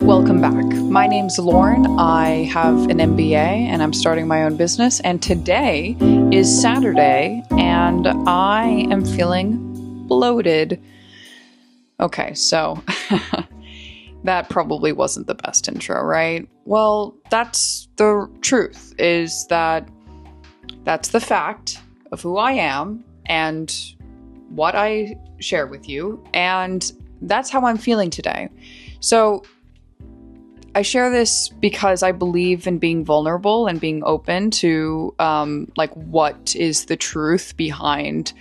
Welcome back. My name's Lauren. I have an MBA and I'm starting my own business. And today is Saturday and I am feeling bloated. Okay, so that probably wasn't the best intro, right? Well, that's the truth, is that's the fact of who I am and what I share with you. And that's how I'm feeling today. So I share this because I believe in being vulnerable and being open to what is the truth behind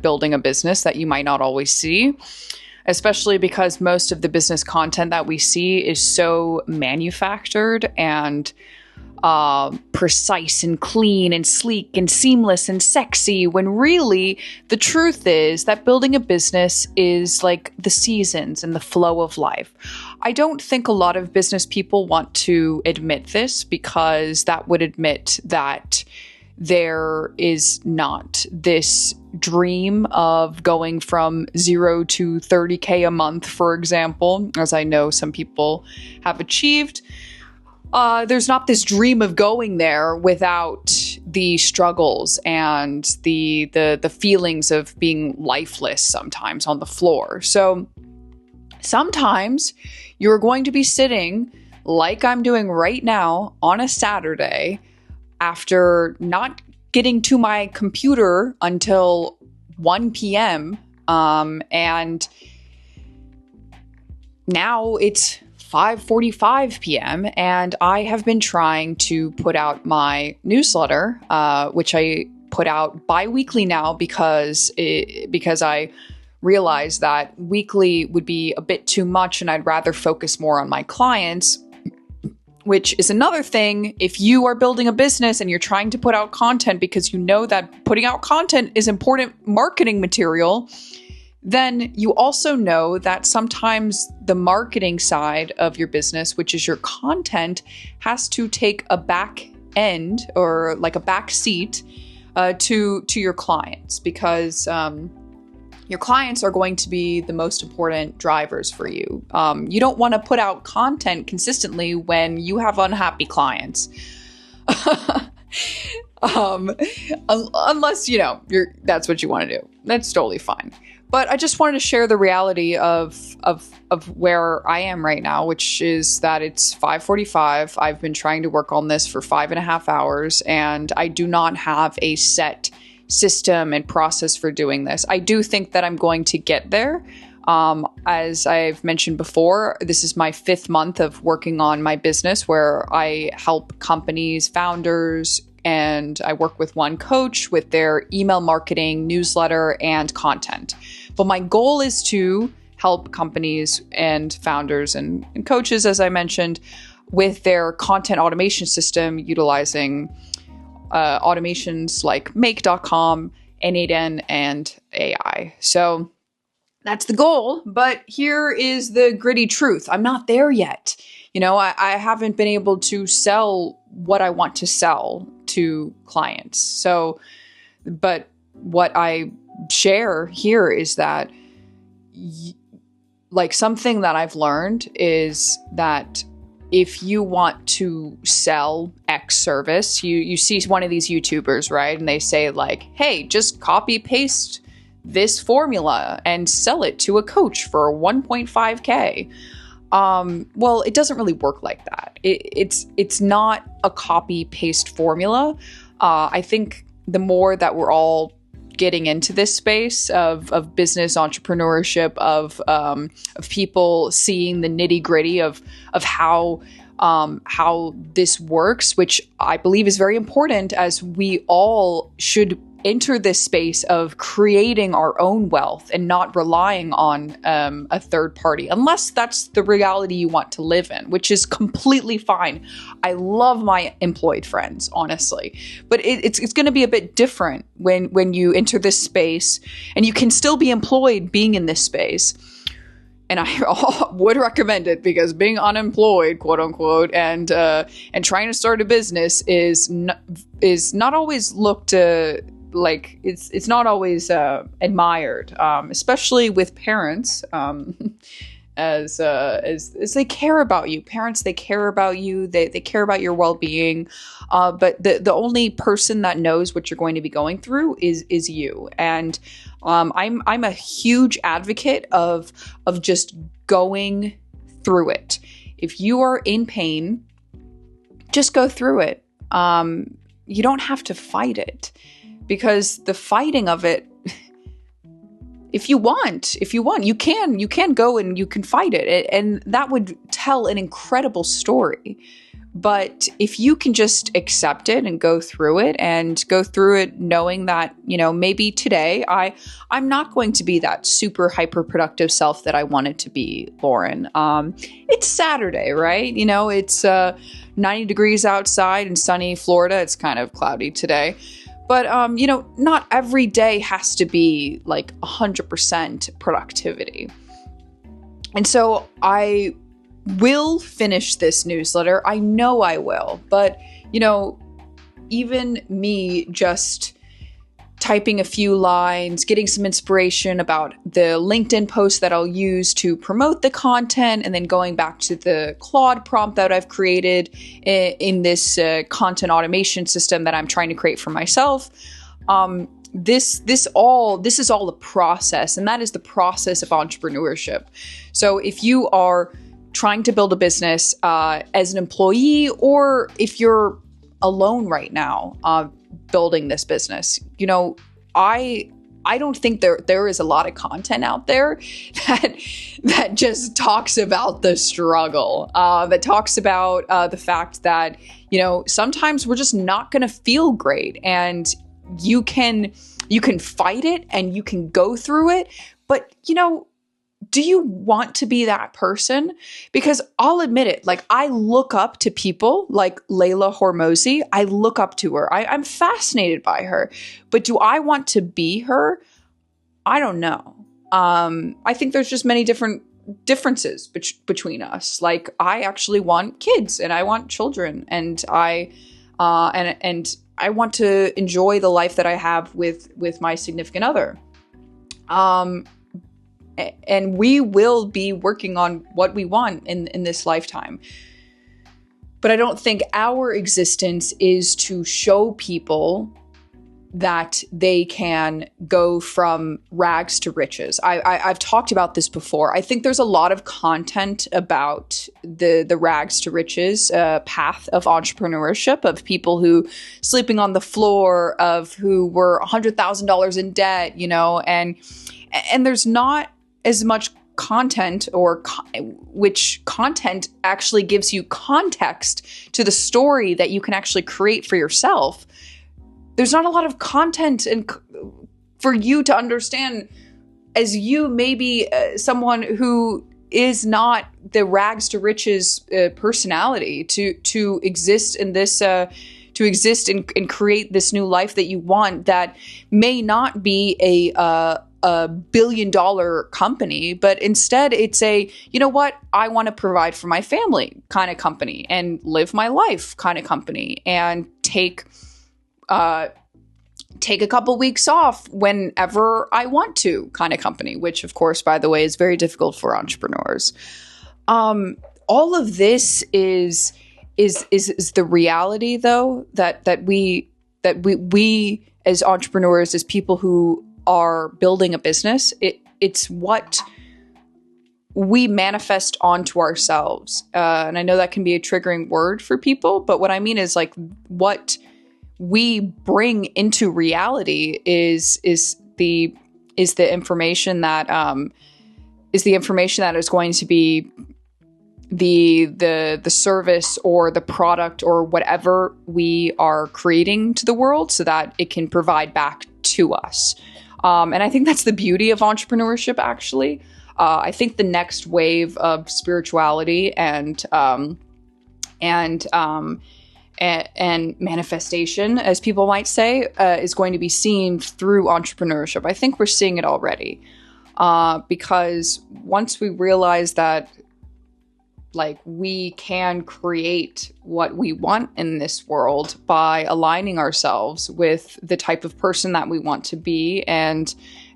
building a business that you might not always see, especially because most of the business content that we see is so manufactured and precise and clean and sleek and seamless and sexy, when really the truth is that building a business is like the seasons and the flow of life. I don't think a lot of business people want to admit this, because that would admit that there is not this dream of going from 0 to 30K a month, for example, as I know some people have achieved. There's not this dream of going there without the struggles and the feelings of being lifeless sometimes on the floor. So sometimes you're going to be sitting like I'm doing right now on a Saturday after not getting to my computer until 1 p.m. And now it's 5:45 p.m. and I have been trying to put out my newsletter, which I put out bi-weekly now because I realized that weekly would be a bit too much and I'd rather focus more on my clients, which is another thing. If you are building a business and you're trying to put out content because you know that putting out content is important marketing material, then you also know that sometimes the marketing side of your business, which is your content, has to take a back end or like a back seat to your clients, because your clients are going to be the most important drivers for you. You don't want to put out content consistently when you have unhappy clients. Unless, that's what you want to do. That's totally fine. But I just wanted to share the reality of where I am right now, which is that it's 5:45. I've been trying to work on this for 5.5 hours, and I do not have a set system and process for doing this. I do think that I'm going to get there. As I've mentioned before, this is my 5th month of working on my business, where I help companies, founders, and I work with one coach with their email marketing, newsletter, and content. But my goal is to help companies and founders and coaches, as I mentioned, with their content automation system, utilizing automations like make.com, N8N, and AI. So that's the goal. But here is the gritty truth. I'm not there yet. I haven't been able to sell what I want to sell to clients. So, but what I share here is that something that I've learned is that if you want to sell X service, you see one of these YouTubers, right? And they say hey, just copy paste this formula and sell it to a coach for 1.5K. Well, it doesn't really work like that. It's not a copy paste formula. I think the more that we're all getting into this space of business entrepreneurship, of people seeing the nitty gritty of how this works, which I believe is very important, as we all should enter this space of creating our own wealth and not relying on a third party, unless that's the reality you want to live in, which is completely fine. I love my employed friends, honestly, but it's going to be a bit different when you enter this space, and you can still be employed being in this space. And I would recommend it, because being unemployed, quote unquote, and trying to start a business is not always looked it's not always admired, especially with parents. as they care about you. Parents, they care about you. They care about your well-being. But the only person that knows what you're going to be going through is you. And I'm a huge advocate of just going through it. If you are in pain, just go through it. You don't have to fight it, because the fighting of it, if you want, you can go and you can fight it. And that would tell an incredible story. But if you can just accept it and go through it knowing that, maybe today I'm not going to be that super hyper productive self that I wanted to be, Lauren. It's Saturday, right? It's 90 degrees outside in sunny Florida. It's kind of cloudy today. But, not every day has to be like 100% productivity. And so I will finish this newsletter. I know I will. But, even me just typing a few lines, getting some inspiration about the LinkedIn post that I'll use to promote the content, and then going back to the Claude prompt that I've created in this content automation system that I'm trying to create for myself. This is all a process, and that is the process of entrepreneurship. So if you are trying to build a business as an employee, or if you're alone right now, building this business, I don't think there is a lot of content out there that just talks about the struggle, that talks about the fact that, sometimes we're just not going to feel great, and you can fight it and you can go through it. But, do you want to be that person? Because I'll admit it, like, I look up to people like Layla Hormozi. I look up to her. I'm fascinated by her. But do I want to be her? I don't know. I think there's just many differences between us. Like, I actually want kids and I want children, and I want to enjoy the life that I have with my significant other. And we will be working on what we want in this lifetime. But I don't think our existence is to show people that they can go from rags to riches. I've talked about this before. I think there's a lot of content about the rags to riches path of entrepreneurship, of people who sleeping on the floor, of who were $100,000 in debt, and there's not as much content, or which content actually gives you context to the story that you can actually create for yourself. There's not a lot of content for you to understand, as you may be someone who is not the rags to riches personality to exist in this to exist and create this new life that you want, that may not be a billion-dollar company, but instead it's a, I want to provide for my family kind of company, and live my life kind of company, and take a couple weeks off whenever I want to kind of company, which of course, by the way, is very difficult for entrepreneurs. All of this is the reality, though, that we as entrepreneurs, as people who are building a business, it's what we manifest onto ourselves. And I know that can be a triggering word for people, but what I mean is, like, what we bring into reality is the information that is going to be the service or the product or whatever we are creating to the world, so that it can provide back to us. And I think that's the beauty of entrepreneurship, actually. I think the next wave of spirituality and manifestation, as people might say, is going to be seen through entrepreneurship. I think we're seeing it already, because once we realize that, like, we can create what we want in this world by aligning ourselves with the type of person that we want to be, and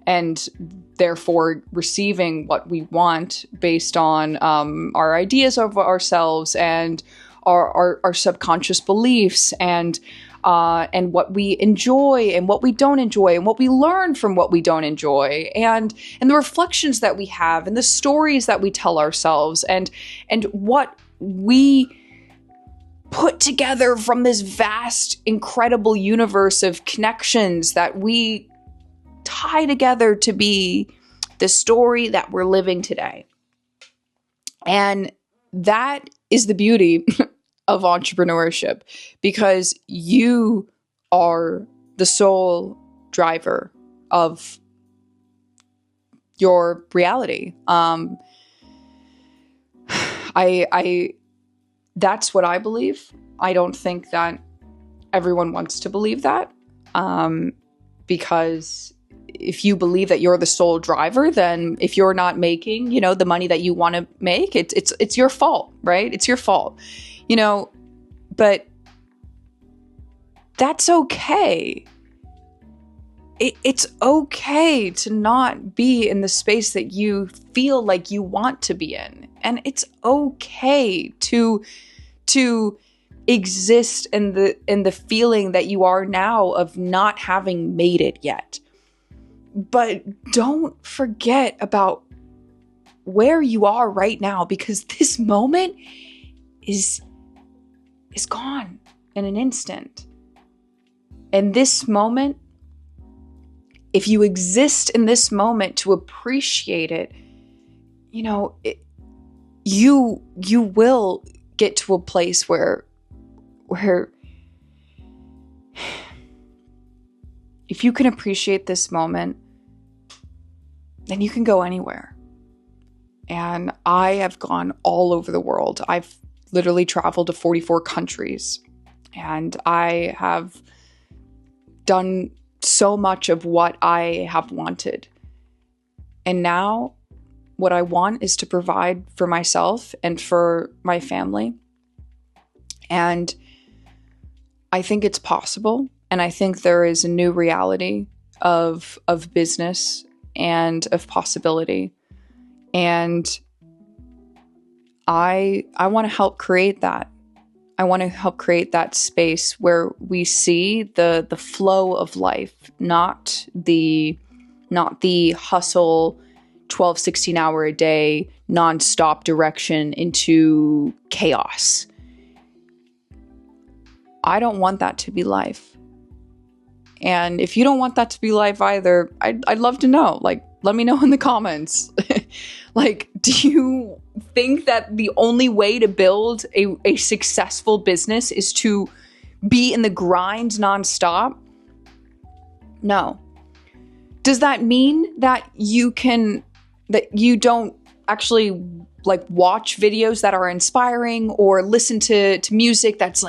and therefore receiving what we want based on our ideas of ourselves and our subconscious beliefs and what we enjoy and what we don't enjoy and what we learn from what we don't enjoy and the reflections that we have and the stories that we tell ourselves and what we put together from this vast, incredible universe of connections that we tie together to be the story that we're living today. And that is the beauty of entrepreneurship, because you are the sole driver of your reality. That's what I believe. I don't think that everyone wants to believe that, because if you believe that you're the sole driver, then if you're not making, the money that you want to make, it's your fault, right? It's your fault, but that's okay. It's okay to not be in the space that you feel like you want to be in. And it's okay to exist in the feeling that you are now of not having made it yet. But don't forget about where you are right now, because this moment is gone in an instant. And this moment, if you exist in this moment to appreciate it, you will get to a place where if you can appreciate this moment, then you can go anywhere. And I have gone all over the world. I've literally traveled to 44 countries, and I have done so much of what I have wanted. And now what I want is to provide for myself and for my family. And I think it's possible. And I think there is a new reality of business and of possibility. And I want to help create that. I want to help create that space where we see the flow of life, not the hustle, 12, 16 hour a day, nonstop direction into chaos. I don't want that to be life. And if you don't want that to be life either, I'd love to know. Let me know in the comments. Do you think that the only way to build a successful business is to be in the grind nonstop? No. Does that mean that you don't actually watch videos that are inspiring or listen to music that's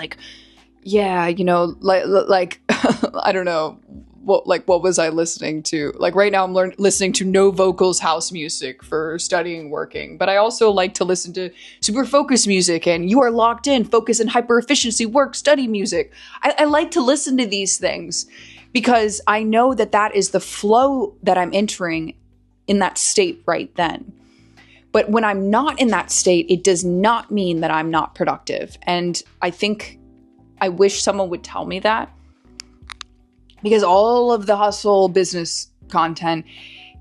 I don't know, what was I listening to? Right now I'm listening to no vocals house music for studying, working, but I also like to listen to super focused music and you are locked in, focus and hyper efficiency, work, study music. I like to listen to these things because I know that is the flow that I'm entering in that state right then. But when I'm not in that state, it does not mean that I'm not productive. And I wish someone would tell me that, because all of the hustle business content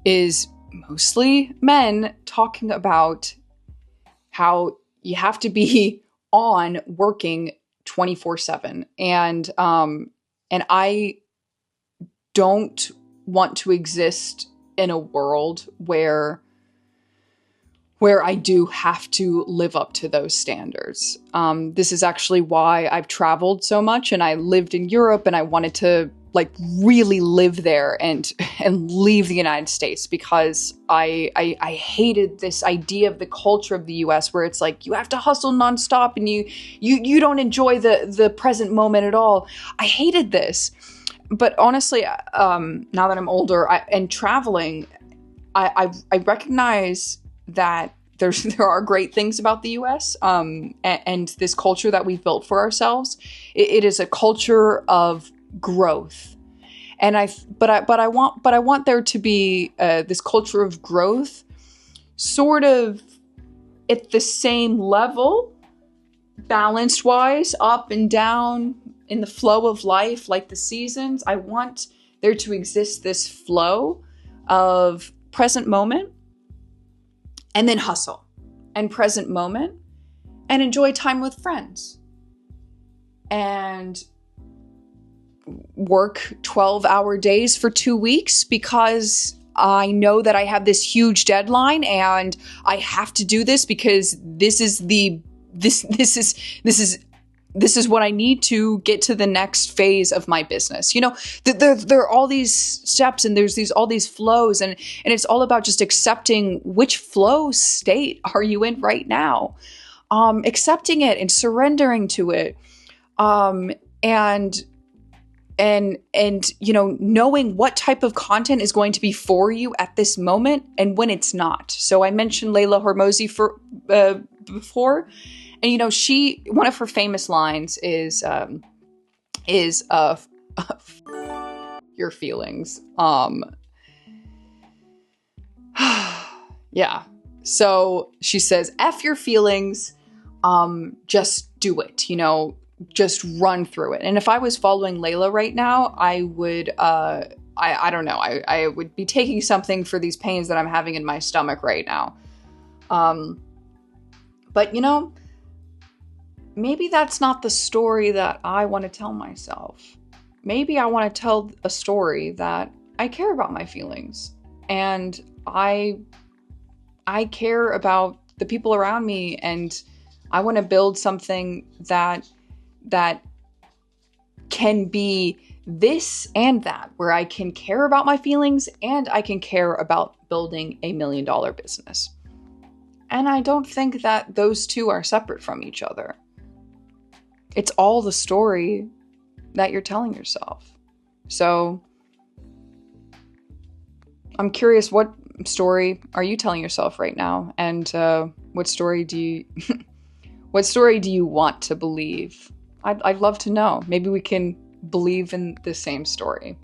is mostly men talking about how you have to be on working 24/7. And I don't want to exist in a world where I do have to live up to those standards. This is actually why I've traveled so much, and I lived in Europe, and I wanted to really live there and leave the United States, because I hated this idea of the culture of the US where it's you have to hustle nonstop and you don't enjoy the present moment at all. I hated this. But honestly, now that I'm older and traveling, I recognize that there are great things about the US and this culture that we've built for ourselves. It is a culture of growth. And I want there to be this culture of growth, sort of at the same level, balanced wise, up and down in the flow of life, like the seasons. I want there to exist this flow of present moment and then hustle, and present moment and enjoy time with friends, and work 12-hour days for 2 weeks because I know that I have this huge deadline and I have to do this because this is what I need to get to the next phase of my business. You know, there are all these steps, and there's all these flows, and it's all about just accepting which flow state are you in right now, accepting it and surrendering to it, and you know, knowing what type of content is going to be for you at this moment and when it's not. So I mentioned Layla Hormozi before. And, you know, one of her famous lines is your feelings. Yeah. So she says, F your feelings, just do it, you know, just run through it. And if I was following Layla right now, I would, I don't know, I would be taking something for these pains that I'm having in my stomach right now. But, you know, maybe that's not the story that I want to tell myself. Maybe I want to tell a story that I care about my feelings, and I care about the people around me, and I want to build something that can be this and that, where I can care about my feelings and I can care about building $1 million business. And I don't think that those two are separate from each other. It's all the story that you're telling yourself. So I'm curious, what story are you telling yourself right now? And what story do you want to believe? I'd love to know. Maybe we can believe in the same story.